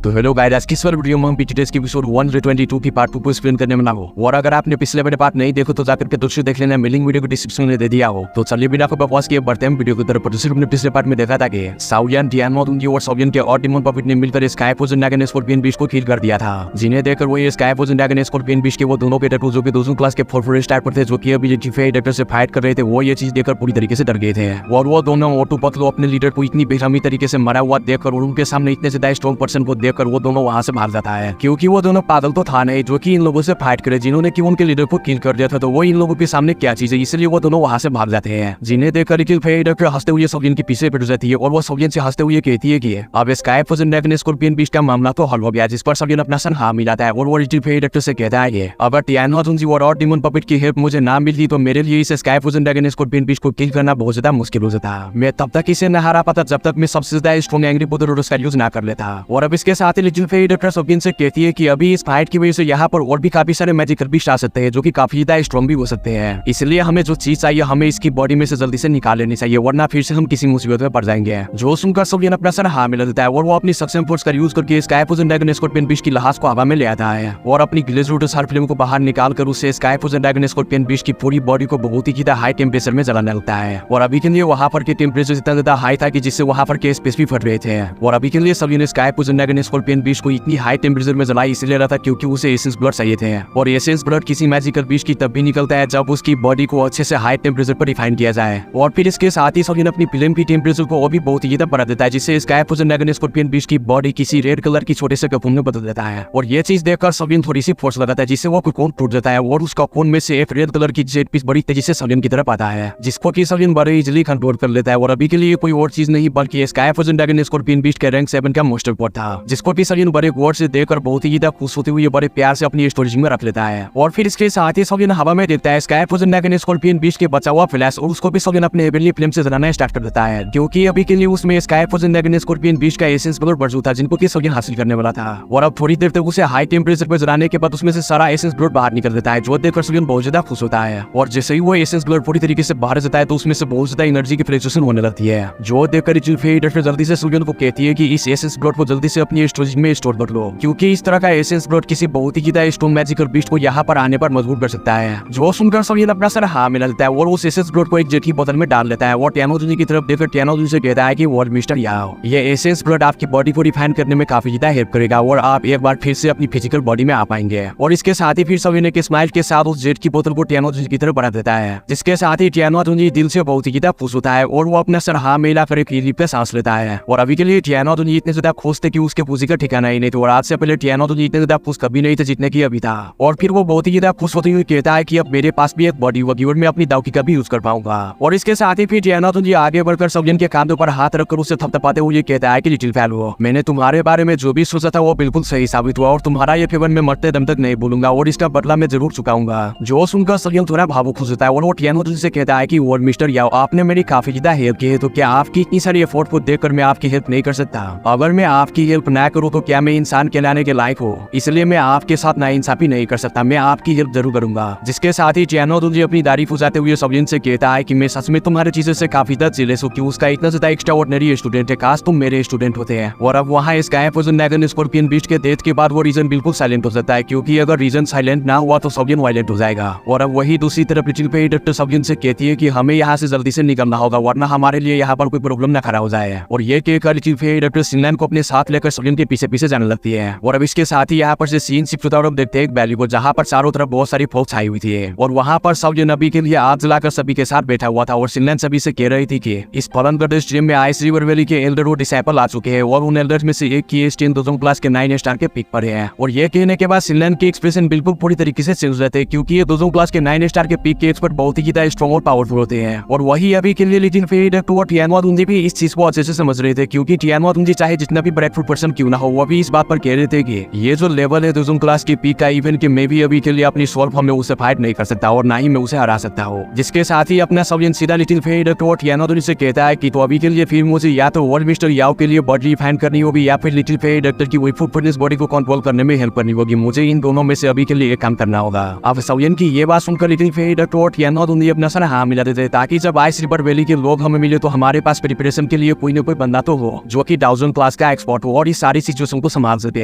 तो hello guys, आज की इस वाली वीडियो में हम बीटीएस की एपिसोड 122 की पार्ट 2 को एक्सप्लेन करने वाला हूं। और अगर आपने पिछले वाले पार्ट नहीं देखो तो जाकर के दूसरे देख लेना, लिंक वीडियो को डिस्क्रिप्शन में दे दिया हो। तो चलिए बिना कोई बकवास किए बढ़ते हैं वीडियो की तरफ। प्रोड्यूसर ने पिछले पार्ट में देखा था कि साउलियन, टियानोदुंजी और सोवियन के और डिमन पपेट ने मिलकर स्काई फोजन ड्रैगन स्कॉर्पियन बीस्ट को किल कर दिया था, जिन्हें देखकर वो ये स्काई फोजन ड्रैगन स्कॉर्पियन बीस्ट के वो दोनों के जो कि दूसरी क्लास के 4 स्टार पर थे, जो कि अभी डिफे डॉक्टर से फाइट कर रहे थे, वो ये चीज देखकर पूरी तरीके से डर गए थे। और वो दोनों ओटू पतलो अपने लीडर को इतनी बेरहमी तरीके से मरा हुआ देखकर और उनके सामने इतने ज्यादा स्ट्रॉन्ग पर्सन को देखकर वो दोनों वहां से भाग जाता है, क्योंकि वो दोनों पागल तो था नहीं जो कि इन लोगों से फाइट करे जिन्होंने कि उनके लीडर को किल कर दिया था। तो वो इन लोगों के सामने क्या चीज है, इसलिए वो दोनों वहां से भाग जाते हैं, जिन्हें देखकर डॉक्टर हंसते हुए सोवियन के पीछे पड़ जाती है और वो सोवियन से हंसते हुए कहती है कि अब स्काई फोजन ड्रैगन स्कॉर्पियन बीस्ट का मामला तो हल हो गया, जिस पर सोवियन अपना सन हाँ मिलाता है। और वो डॉक्टर से कहता है अगर टियानोदुंजी और डिमन पपेट की हेल्प मुझे ना मिलती तो मेरे लिए इस स्काई फोजन ड्रैगन स्कॉर्पियन बीस्ट को किल करना बहुत ज्यादा मुश्किल हो जाता। मैं तब तक इसे न हरा पाता जब तक मैं सबसे ज्यादा स्ट्रॉन्ग एंग्री बुलडोजर उसका यूज ना कर लेता। और अब इसके साथ ही लिटिल फेई डॉक्टर सोवियन से कहती है कि अभी इस फाइट की वजह से यहाँ पर और भी काफी सारे मैजिकल बीस्ट आ सकते हैं, जो कि काफी ज्यादा स्ट्रॉन्ग भी हो सकते हैं, इसलिए हमें जो चीज चाहिए हमें इसकी बॉडी में से जल्दी से निकाल लेनी चाहिए, वरना फिर से हम किसी मुसीबत में पड़ जाएंगे। जो सुनकर सोवियन अपना सर हाँ मिला देता है और वो अपनी सक्षम फोर्स का यूज करके स्काई फोजन ड्रैगन स्कॉर्पियन बीस्ट की लाश को हवा में ले आता है और अपनी ग्लेजरूटस हार्ट फ्लेम को बाहर निकाल कर उससे स्काई फोजन ड्रैगन स्कॉर्पियन बीस्ट की पूरी बॉडी को बहुत ही ज्यादा हाई टेम्परेचर में जलाने लगता है। और अभी के लिए वहाँ पर के टेम्परेचर इतना ज्यादा हाई था कि जिससे वहाँ पर के स्पेस भी फट रहे थे। और अभी के लिए सोवियन ने स्काई फोजन ड्रैगन स्कॉर्पियन बीस्ट को इतनी हाई टेम्परेचर में जलाई इसलिए रहा था क्योंकि उसे एसेंस ब्लड चाहिए थे, और एसेंस ब्लड किसी मैजिकल बीस्ट की तब भी निकलता है जब उसकी बॉडी को अच्छे से हाई टेम्परेचर पर रिफाइन किया जाए। और फिर इसके साथ ही सोवियन अपनी फिल्म की टेम्परेचर को और भी बहुत ही ज्यादा बढ़ा देता है, जिससे स्काई फोजन ड्रैगन स्कॉर्पियन बीस्ट की बॉडी किसी रेड कलर की छोटे से कपून में बदल देता है। और ये चीज देखकर सोवियन थोड़ी सी फोर्स लगाता है, जिससे वो कोन टूट जाता है और उसका कोन में से एक रेड कलर की जेट पीस बड़ी तेजी से सोवियन की तरफ आता है, जिसको कि सोवियन बड़े इजीली कंट्रोल कर लेता है। और अभी के लिए कोई और चीज नहीं बल्कि स्काई फोजन ड्रैगन स्कॉर्पियन बीस्ट के रैंक 7 का मोस्टर पॉट था, जिसको भी सोवियन बड़े गौर से देखकर बहुत ही ज्यादा खुश होते हुए बड़े प्यार से अपनी स्टोरेज में रख लेता है। और फिर इसके साथ ही सोवियन हवा में देखता है स्काई फोजन ड्रैगन स्कॉर्पियन बीस्ट के बचा हुआ फ्लैश, और उसको भी सोवियन अपने हेवनली फ्लेम से जलाना स्टार्ट कर देता है, क्योंकि अभी के लिए उसमें स्काई फोजन ड्रैगन स्कॉर्पियन बीस्ट का एसेंस ब्लड मौजूद था, जिनको कि सोवियन हासिल करने वाला था। और अब थोड़ी देर तक उसे हाई टेम्परेचर पर जलाने के बाद उसमें से सारा एसेंस ब्लड बाहर निकल देता है, जो देखकर सोवियन बहुत ज्यादा खुश होता है। और जैसे ही वो एसेंस ब्लड पूरी तरीके से बाहर जाता है तो उसमें से बहुत ज्यादा एनर्जी की फ्लक्चुएशन होने लगती है, जो देखकर लिटिल फेई डॉक्टर जल्दी से सोवियन को कहती है कि इस एसेंस ब्लड को जल्दी से अपनी स्टोरेज में स्टोर कर लो, क्योंकि इस तरह का एसेंस ब्लड किसी बहुत ही ज्यादा स्ट्रॉन्ग मैजिकल बीस्ट को यहाँ पर आने पर मजबूर कर सकता है। जो सुनकर सोवियन अपना सर हाँ मिला देता है और उस एसेंस ब्लड को एक जेट की बोतल में डाल लेता है और टियानोदुंजी की तरफ देखकर टियानोदुंजी से कहता है कि वर्ल्ड मिस्टर याओ, ये एसेंस ब्लड आपकी बॉडी को रिफाइन करने में काफी ज्यादा हेल्प करेगा और आप एक बार फिर से अपनी फिजिकल बॉडी में आ पाएंगे। और इसके साथ ही फिर सोवियन एक स्माइल के साथ उस जेट की बोतल को टियानोदुंजी की तरफ बढ़ा देता है, जिसके साथ ही टियानोदुंजी दिल से बहुत ही ज्यादा खुश होता है और वो अपना सर हाँ मिला कर एक रिलीफ पे सांस लेता है। और अभी के लिए टियानोदुंजी इतने ज्यादा खुश थे कि उसके खुशी का ठिकाना ही नहीं था, और आज से पहले टियानोदुंजी इतने ज्यादा खुश कभी नहीं थे जितने की अभी था। और फिर वो बहुत ही ज्यादा खुश होते हुए कहता है कि अब मेरे पास भी एक बॉडी होगी और मैं अपनी दावकी का भी यूज कर पाऊंगा। और इसके साथ ही फिर टियानोदुंजी आगे बढ़कर सोवियन के कांधों पर हाथ रखकर उसे थपथपाते हुए कहता है कि लिटिल फेलो, मैंने तुम्हारे बारे में जो भी सोचा था वो बिल्कुल सही साबित हुआ और तुम्हारा ये फेवर मैं मरते दम तक नहीं भूलूंगा और इसका बदला मैं जरूर चुकाऊंगा। जो सुनकर सोवियन थोड़ा भावुक हो जाता है और वो टियानोदुंजी से कहता है कि वर्ल्ड मिस्टर याओ, आपने मेरी काफी ज्यादा हेल्प की है, तो क्या आपकी इतनी सारी एफर्ट को देखकर मैं आपकी हेल्प नहीं कर सकता? अगर मैं आपकी हेल्प ना करूँ तो क्या मैं इंसान कहलाने के लायक हूँ? इसलिए मैं आपके साथ नाइंसाफी नहीं कर सकता, मैं आपकी हेल्प जरूर करूंगा। जिसके साथ ही टियानोदुंजी अपनी दाढ़ी फुसाते हुए सोवियन से कहता है कि मैं सच में तुम्हारी चीजों से काफी ज्यादा जेलस हूं कि उसका इतना ज्यादा एक्स्ट्राऑर्डिनरी स्टूडेंट है, काश तुम मेरे स्टूडेंट होते हैं। और अब वहाँ स्काई फोजन ड्रैगन स्कॉर्पियन बीस्ट के डेथ के बाद वो रीजन बिल्कुल साइलेंट हो जाता है, क्योंकि अगर रीजन साइलेंट ना हुआ तो सोवियन वायलेंट हो जाएगा। और अब वही दूसरी तरफ लिटिल फेई डॉक्टर सोवियन से कहती है कि हमें यहाँ से जल्दी से निकलना होगा, वरना हमारे लिए यहाँ पर कोई प्रॉब्लम ना खड़ा हो जाए। और ये कहकर लिटिल फेई डॉक्टर सिनलैन को अपने साथ लेकर सोवियन के पीछे पीछे जाने लगती है। और अब इसके साथ ही यहाँ पर से सीन शिफ्ट होता है और देखते हैं एक वैली को, जहाँ पर चारों तरफ बहुत सारी फौज छाई हुई थी और वहाँ पर सोवियन अभी के लिए आग जलाकर सभी के साथ बैठा हुआ था। और सिनलैन सभी से कह रही थी कि इस फलन प्रदेश जिम में आइस रिवर वैली के एल्डर और डिसाइपल आ चुके हैं और उन एल्डर्स में से एक की स्टेन दोजोंग क्लास के 9 स्टार के पिक पर है। और ये कहने के बाद सिनलैन के एक्सप्रेशन बिल्कुल पूरी तरीके से चेंज रहते हैं, क्योंकि ये दोजोंग क्लास के 9 स्टार के पिक के एक्सपर्ट बहुत ही ज्यादा स्ट्रॉन्ग और पावरफुल होते हैं। और वही अभी के लिए लिटिल फेई डॉक्टर और टियानोदुंजी भी इस चीज को अच्छे से समझ रहे थे, क्योंकि टियानोदुंजी चाहे जितना भी ब्रेकफुल पर्सन क्यों ना हो, वो भी इस बात पर कह रहे थे कि ये जो लेवल है दोजोंग क्लास की पिक का, इवन कि मैं भी अभी के लिए अपनी सोल फॉर्म में उसे फाइट नहीं कर सकता और ना ही मैं उसे हरा सकता हूँ। जिसके साथ ही अपना सोवियन सीधा लिटिल फेई डॉक्टर और टियानोदुंजी से कहता है कि तो अभी के लिए फिर मुझे या तो वर्ल्ड मिस्टर याओ के लिए बॉडी रिफाइन करनी होगी या फिर लिटिल फेई डॉक्टर की वही फुट फिटनेस बॉडी को कंट्रोल करने में हेल्प करनी होगी। मुझे इन दोनों में से अभी के लिए एक काम करना होगा। अब सोवियन की ये बात सुनकर लिटिल फेई डॉक्टर और टियानोदुंजी अपना सर हाँ मिला देते, ताकि जब आइस रिवर वैली के लोग हमें मिले तो हमारे पास प्रिपरेशन के लिए कोई न कोई बंदा तो हो जो कि डाउजन क्लास का एक्सपर्ट हो और इस सारी सारी सिचुएशन को संभाल सकते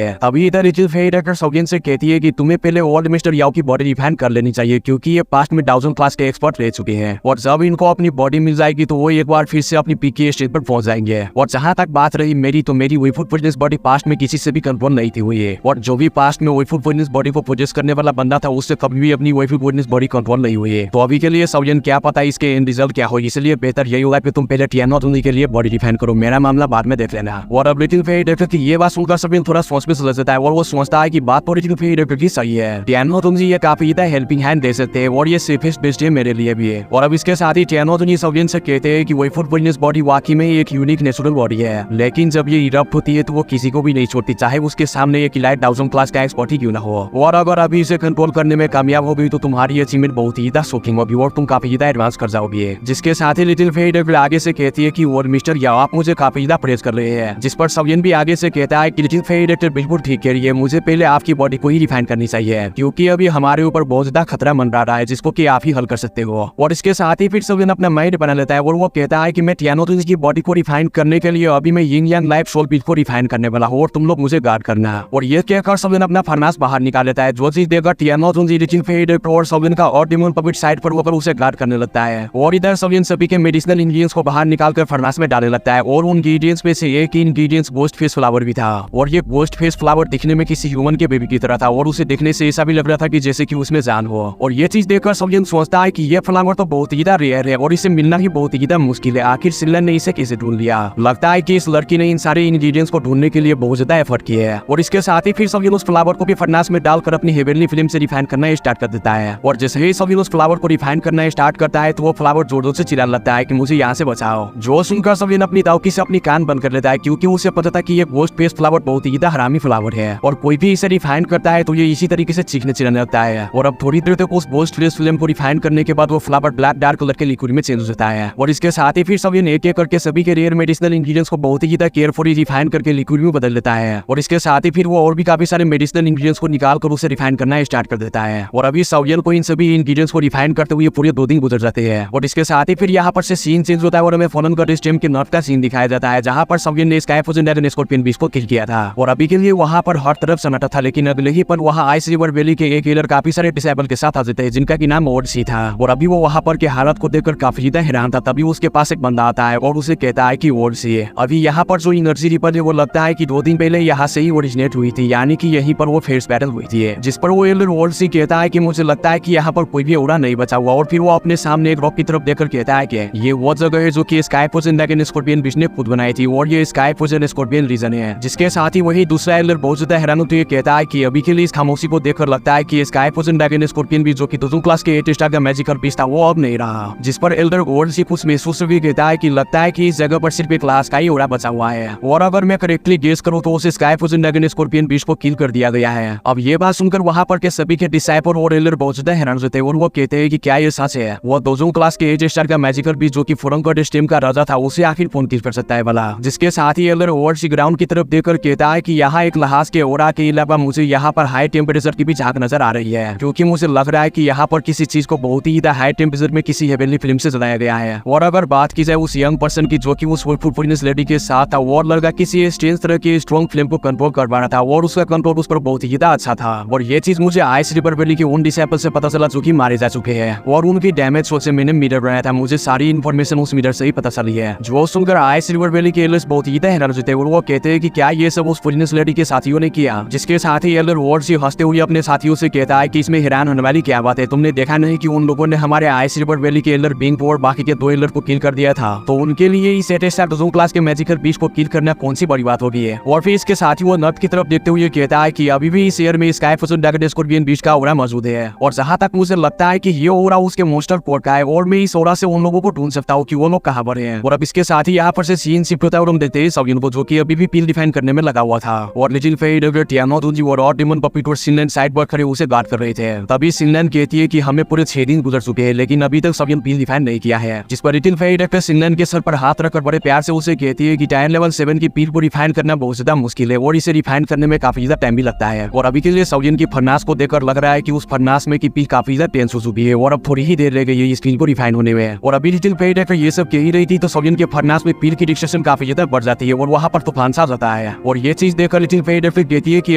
हैं। अभी इधर लिटिल फेई डॉक्टर सौगिन से कहती है कि तुम्हें पहले ओल्ड मिस्टर याओ की बॉडी रिफाइन कर लेनी चाहिए, क्योंकि ये पास्ट में 1000 क्लास के एक्सपर्ट रह चुके हैं और जब इनको अपनी बॉडी मिल जाएगी तो वो एक बार फिर से अपनी पीक के स्टेज पर पहुंच जाएंगे। और जहां तक बात रही मेरी, तो मेरी वैफुड फिटनेस बॉडी पास्ट में किसी से भी कंट्रोल नहीं थी हुई है, और जो भी पास्ट में वैफुड फिटनेस बॉडी को पोजेस करने वाला बंदा था उससे कभी भी अपनी वैफुड फिटनेस बॉडी कंट्रोल नहीं हुई है। तो अभी के लिए सौजन क्या पता इसके एंड रिजल्ट क्या हो, इसलिए बेहतर यही होगा कि तुम पहले टियानो तुंजी के लिए बॉडी डिफाइन करो, मेरा मामला बाद में देख लेना। और अब लिटिल फेई डॉक्टर की ये बात सुनकर सौजन थोड़ा सोच में सुलझ जाता है और वो सोचता है कि बात तो लिटिल फेई डॉक्टर की सही है, टियानो तुंजी ये काफी हेल्पिंग हैंड दे सकते हैं और ये सेफेस्ट बेस्ट है मेरे लिए भी है। और अब इसके साथ ही टियानो तुंजी सौजन से कहते हैं कि वैफुड फिटनेस बॉडी वाकई में एक यूनिक नेचुरल बॉडी है, लेकिन जब ये इरप्ट होती है तो वो किसी को भी नहीं छोड़ती, चाहे उसके सामने एक इलाइट 1000 क्लास का एक्सपर्ट ही क्यों ना हो। और अगर अभी इसे कंट्रोल करने में कामयाब हो गई तो तुम्हारी अचीवमेंट बहुत ही शॉकिंग होगी और तुम काफी ज्यादा एडवांस कर जाओगे। जिसके साथ ही लिटिल फेई डॉक्टर आगे से कहती है कि और मिस्टर याओ आप मुझे काफी ज्यादा प्रेज कर रहे हैं, जिस पर सौजन भी आगे से कहता है कि लिटिल फेई डॉक्टर बिल्कुल ठीक कह रही है, मुझे पहले आपकी बॉडी को ही रिफाइन करनी चाहिए, क्योंकि अभी हमारे ऊपर बहुत ज्यादा खतरा मंडरा रहा है जिसको कि आप ही हल कर सकते हो। और इसके साथ ही फिर सौजन अपना माइंड बना लेता है और वो कहता है कि मैं टियानो तुंजी की बॉडी को रिफाइन करने के लिए अभी मैं यिंग यांग लाइफ सोल पीस को रिफाइन करने वाला हूँ और तुम लोग मुझे गार्ड करना। और ये कहकर सौजन अपना फरनास बाहर निकाल लेता है, जो चीज देकर टियानो तुंजी लिटिल फेई डॉक्टर और सौजन का और डिमोन पपिट साइड पर होकर उसे गार्ड करने लगता है। और इधर सौजन सभी के मेडिसिनल इंग्रेडिएंट्स को बाहर निकालकर फरनास में डालने लगता है और उन इंग्रेडिएंट्स में से एक इंग्रेडिएंट्स गोस्ट फेस फ्लावर भी था। और ये गोस्ट फेस फ्लावर दिखने में किसी ह्यूमन के बेबी की तरह था और उसे देखने से ऐसा भी लग रहा था कि जैसे कि उसमें जान हो। और ये चीज देखकर सौजन सोचता है कि ये फ्लावर तो बहुत ही रेयर है और इसे मिलना ही बहुत ही मुश्किल है, आखिर सिलन ने इसे कैसे ढूंढ लिया। लगता है कि इस लड़की ने इन सारे इंग्रेडिएंट्स को ढूंढने के लिए बहुत ज्यादा एफर्ट किया है। और इसके साथ ही फिर सौजन उस फ्लावर को भी फरनास में डालकर अपनी हेवनली फिल्म से रिफाइन करना स्टार्ट कर देता है। और जैसे ही सौजन उस फ्लावर को रिफाइन करना स्टार्ट करता है तो वो फ्लावर जोर जोर से चिल्लाने लगता है कि मुझे यहाँ से बचाओ। जो सुनकर सौजन अपनी दावकी से अपनी कान बंद कर लेता है, क्योंकि उसे पता था कि ये गोस्ट फेस फ्लावर बहुत ही हरामी फ्लावर है और कोई भी इसे रिफाइन करता है तो ये इसी तरीके से चीखने चिल्लाने लगता है। और अब थोड़ी देर तक उस गोस्ट फेस फिल्म को रिफाइन करने के बाद वो फ्लावर ब्लैक डार्क कलर के लिक्विड में चेंज हो जाता है। और इसके साथ ही फिर सौजन एक एक करके सभी के रेयर मेडिसिनल इंग्रेडिएंट्स को बहुत ही केयरफुली रिफाइन करके लिक्विड में बदल देता है। और इसके साथ ही फिर वो और भी काफी सारे मेडिसिनल इंग्रेडिएंट्स को निकाल कर उसे रिफाइन करना स्टार्ट कर देता है। और अभी सौजन को इन सभी इंग्रेडिएंट्स को रिफाइन करते हुए पूरे 2 दिन गुजर जाते हैं। और इसके साथ ही फिर यहाँ पर से सीन चेंज होता है और हमें फॉलन का स्टेम के नॉर्थ का सीन दिखाया जाता है, जहाँ पर सौजन ने sky frozen dragon scorpion beast को किल किया था। और अभी के लिए वहाँ पर हर तरफ सन्नाटा था, लेकिन अगले ही पर वहाँ आइस रिवर वैली के एक हीलर काफी सारे डिसेबल के साथ आ जाते हैं जिनका की नाम ओडसी था। और अभी वो वहाँ पर के हालत को देखकर काफी ज्यादा हैरान था। तभी उसके पास एक बंदा आता है और उसे कहता है कि ओडसी है, अभी यहाँ पर जो एनर्जी रिपर है वो लगता है कि 2 दिन पहले यहाँ से ही ओरिजिनेट हुई थी, यानी कि यहीं पर वो फेस बैटल हुई थी। जिस पर वो एल्डर ओडसी कहता है कि मुझे लगता है कि यहाँ पर कोई भी ओरा नहीं बचा हुआ। और फिर वो अपने सामने एक रॉक की तरफ देखकर कहता है कि ये वो जगह है जो कि sky frozen dragon scorpion beast ने खुद बनाई थी और ये स्काई फ्रोजन स्कॉर्पियन रीजन है। जिसके साथ ही वही दूसरा एल्डर बहुत ज्यादा हैरान होते हुए कहता है कि अभी के लिए इस खामोशी को देखकर लगता है कि sky frozen dragon scorpion beast जो कि 2 क्लास के 8 स्टार का मैजिकल बीस्ट था वो अब नहीं रहा। जिस पर एल्डर ओडसी कुछ महसूस भी कहता है कि लगता है कि इस जगह पर सिर्फ एक क्लास का ही ओरा बचा हुआ है और अगर मैं करेक्टली गेस करूं तो उस sky frozen dragon scorpion beast को किल कर दिया गया है। अब ये बात सुनकर वहां पर के सभी के डिसाइपल और एल्डर बहुत ज्यादा हैरान होते हैं और वो कहते हैं कि क्या ये सच है, वो 2 क्लास के 8 स्टार का मैजिकल बीस्ट जो कि फॉरंगड स्टेम का राजा था उसे आखिर कौन किल कर सकता है वाला। जिसके साथ ही एल्डर ओडसी ग्राउंड की तरफ देखकर कहता है कि यहाँ एक लहाज के ओरा के अलावा मुझे यहाँ पर हाई टेम्परेचर की भी झांक नजर आ रही है, क्योंकि मुझे लग रहा है कि यहाँ पर किसी चीज को बहुत ही हाई टेम्परेचर में किसी हेवनली फिल्म से जलाया गया है। और अगर बात की जाए उस यंग पर्सन की जो कि उस फुटफुटनेस लेडी के साथ था, वो लड़का किसी स्ट्रेंज तरह की स्ट्रॉन्ग फ्लेम को कंट्रोल कर पा रहा था और उसका कंट्रोल उस पर बहुत ही अच्छा था। और ये चीज मुझे आइस रिवर वैली के उन डिसेबल से पता चला जो कि मारे जा चुके हैं और उनकी डैमेज सोच से मैंने मीटर बनाया था, मुझे सारी इन्फॉर्मेशन उस मीटर से ही पता चली है। जो सुनकर आइस रिवर वैली के एल्डर्स बहुत ही हैरान होते हैं और वो कहते हैं कि क्या ये सब उस फुटनेस लेडी के साथियों ने किया। जिसके साथ ही एल्डर ओडसी हंसते हुए अपने साथियों से कहता है कि इसमें हैरान होने वाली क्या बात है, तुमने देखा नहीं कि उन लोगों ने हमारे आइस रिवर वैली के एल्डर बिंग और बाकी के 2 एल्डर को किल कर दिया था, तो उनके लिए इस 8 स्टार 2 क्लास के मैजिकल बीस्ट को किल करना कौन सी बड़ी बात होगी है। और फिर इसके साथ ही वो नॉर्थ की तरफ देखते हुए कहता है कि अभी भी इस एयर में sky frozen dragon scorpion beast का ओरा मौजूद है और जहां तक मुझे लगता है कि ये ओरा उसके मोस्टर कोड का है और मैं इस ओरा से उन लोगों को ढूंढ सकता हूँ कि वो लोग कहां पर हैं। और अब इसके साथ ही यहाँ पर से सीन शिफ्ट होता है और हम देखते हैं सौजन को जो कि अभी भी पील डिफाइन करने में लगा हुआ था और लिटिल फेई डॉक्टर टियानो तुंजी और डिमन पपिट और सिनलैंड साइड पर खड़े उसे गार्ड कर रहे थे। तभी सिनलैंड कहती है कि हमें पूरे 6 दिन गुजर चुके हैं लेकिन अभी तक सौजन पील डिफाइन नहीं किया है। जिस पर लिटिल फेई डॉक्टर सिनलैंड के सर पर हाथ रखकर बड़े प्यार से उसे कहती है कि टायर लेवल 7 की पील को रिफाइन करना बहुत ज्यादा मुश्किल है और इसे रिफाइन करने में काफी ज्यादा टाइम भी लगता है। और अभी के लिए सौजन की फरनास को देखकर लग रहा है कि उस फरनास में की पील काफी ज्यादा टेंस हो चुकी है और अब थोड़ी ही देर रह गई है इस पील को रिफाइन होने में। और अभी लिटिल फेई डॉक्टर ये सब कह ही रही थी तो सौजन के फरनास में पील की डिस्ट्रक्शन काफी ज्यादा बढ़ जाती है और वहां पर तूफान सा जाता है और ये चीज देखकर लिटिल फेड फिर कहती है कि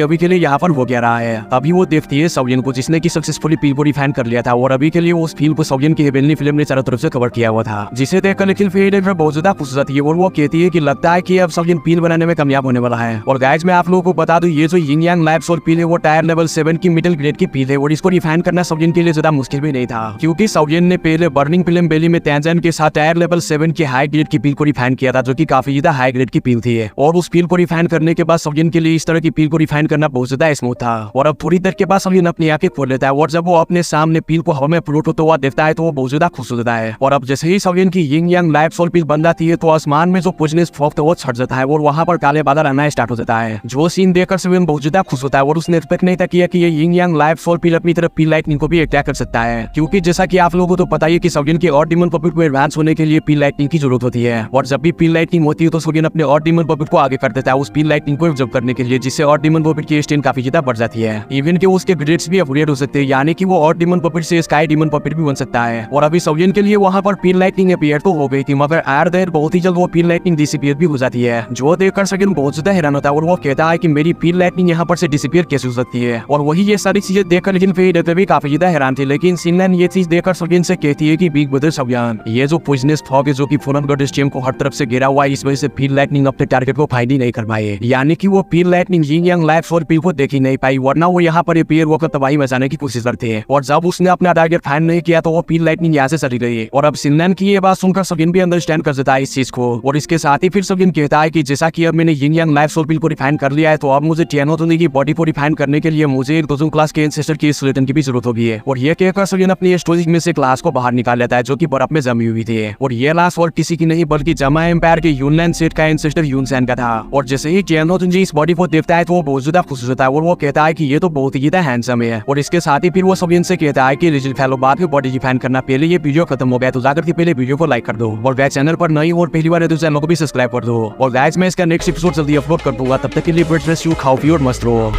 अभी के लिए यहाँ पर हो क्या रहा है। अभी वो देखती है सवियन को जिसने की सक्सेसफुली पील को रिफाइन कर लिया था और अभी के लिए उस पील को सवियन की हेवेनली फिल्म ने चारों तरफ से कवर किया हुआ था, जिसे देखकर लिटिल फेड बहुत ज्यादा खुश हो जाती है और वो कहती है कि लगता है कि अब सवियन पील बनाने में कामयाब होने वाला है। और गाइस मैं आप लोगों को बता दूं ये जो यिंग यांग लाइफ सोल पील है वो टायर लेवल 7 की मिडिल ग्रेड की पील है और इसको रिफाइन करना सवियन के लिए ज्यादा मुश्किल भी नहीं था, क्योंकि सवियन ने पहले बर्निंग फिल्म बेली में तैंजन के साथ टायर लेवल 7 की हाई ग्रेड की पील को रिफाइन किया था, जो कि काफी ज्यादा हाई ग्रेड की पील थी। और उस पील को रिफाइन करने के बाद सवियन के लिए इस तरह की पील को रिफाइन करना बहुत ज्यादा स्मूथ था। और अब थोड़ी देर के बाद सवियन अपनी आंखें खोल लेता है और जब वो अपने सामने पील को हवा में फ्लोट होता हुआ देखता है तो वो बहुत ज्यादा खुश हो जाता है। और अब जैसे ही सवियन की यिंग यांग लाइफ सोल पील बन जाती है तो आसमान में जो पोजनेस फॉग था वो छट जाता है और वहां पर काले बादल आना स्टार्ट हो जाता है, जो सीन देखकर सवियन बहुत ज्यादा खुश होता है और उसने एक्सपेक्ट नहीं था किया कि ये यिंग यांग लाइफ सोल पील अपनी तरफ पील लाइटनिंग को भी अटैक कर सकता है, क्योंकि जैसा कि आप लोगों को तो पता ही है कि सवियन के और डीमन पपेट को एडवांस होने के लिए पील लाइटनिंग की जरूरत होती है। और जब भी पील लाइटनिंग होती है तो सवियन अपने और डीमन पपेट को आगे कर देता है उस पील लाइटनिंग को ऑब्जर्व करने के लिए, जिससे और डीमन पपेट की स्ट्रेंथ काफी ज्यादा बढ़ जाती है। इवन कि उसके ग्रेड्स भी अपग्रेड हो सकते हैं, यानी कि वो और डीमन पपेट से स्काई डीमन पपेट भी बन सकता है। और अभी सवियन के लिए वहां पर पील लाइटनिंग अपीयर तो हो गई थी, मगर आर देर बहुत ही जल्द वो पील लाइटनिंग डिसअपीयर भी हो जाती है, जो देखकर सवियन बहुत ज्यादा हैरान होता है और वो कहता है कि मेरी पील लाइटनिंग यहाँ पर से डिसअपीयर कैसे हो सकती है। और वही ये सारी चीजें देखकर लेकिन फेड भी काफी ज्यादा हैरान थे, लेकिन सिनलैन ये चीज देखकर सवियन से कहती है कि बिग ब्रदर सवियन, ये जो पॉइजनस फॉग है जो कि फॉरेन गॉड स्ट्रीम को हर तरफ से घेरा हुआ है, इस वजह से पील लाइटनिंग अपने टारगेट को फाइंड ही नहीं कर पाए, यानी कि वो पील लाइटनिंग यिंग यांग लाइफ सोल पील को देख ही नहीं पाई, वरना वो यहाँ पर अपीयर होकर तबाही मचाने की कोशिश करते हैं। और जब उसने अपना टारगेट फाइंड नहीं किया तो वो पील लाइटनिंग यहाँ से चली गई। और अब सिनलैन की ये बात सुनकर सवियन भी अंडरस्टैंड कर देता है इस चीज को, और इसके साथ ही फिर सवियन कहता है कि जैसा कि अब मैंने यिंग यांग लाइफ सोल पील को रिफाइन कर लिया है तो अब मुझे टियानोतोनी की बॉडी को रिफाइन करने के लिए मुझे एक दोजन क्लास के एंसेस्टर की स्केलेटन की भी जरूरत होगी है। और ये कहकर सवियन अपनी स्टोरेज में से क्लास को बाहर निकाल लेता है जो कि बर्फ में जमी हुई थी। और ये लाश और किसी की नहीं बल्कि जमा एम्पायर के यूनलैंड सेट का एंसेस्टर यूनसैन का था। और जैसे ही टियानोतोनी इस बॉडी को देखता है तो वो बहुत ज्यादा खुश होता है और वो कहता है कि ये तो बहुत ही ज्यादा हैंडसम है। और इसके साथ ही फिर वो सवियन से कहता है कि रिजिल फैलो बाद में बॉडी रिफाइन करना, पहले ये वीडियो खत्म हो गया तो जाकर के पहले वीडियो को लाइक कर दो और गाइस चैनल पर नई और पहली बार है तो चैनल को भी सब्सक्राइब कर दो। और गाइस मैं इसका नेक्स्ट एपिसोड जल्दी अपलोड कर दूंगा, तब तक के लिए ब्रेड फ्रेश यू खाओ पियो और मस्त रहो।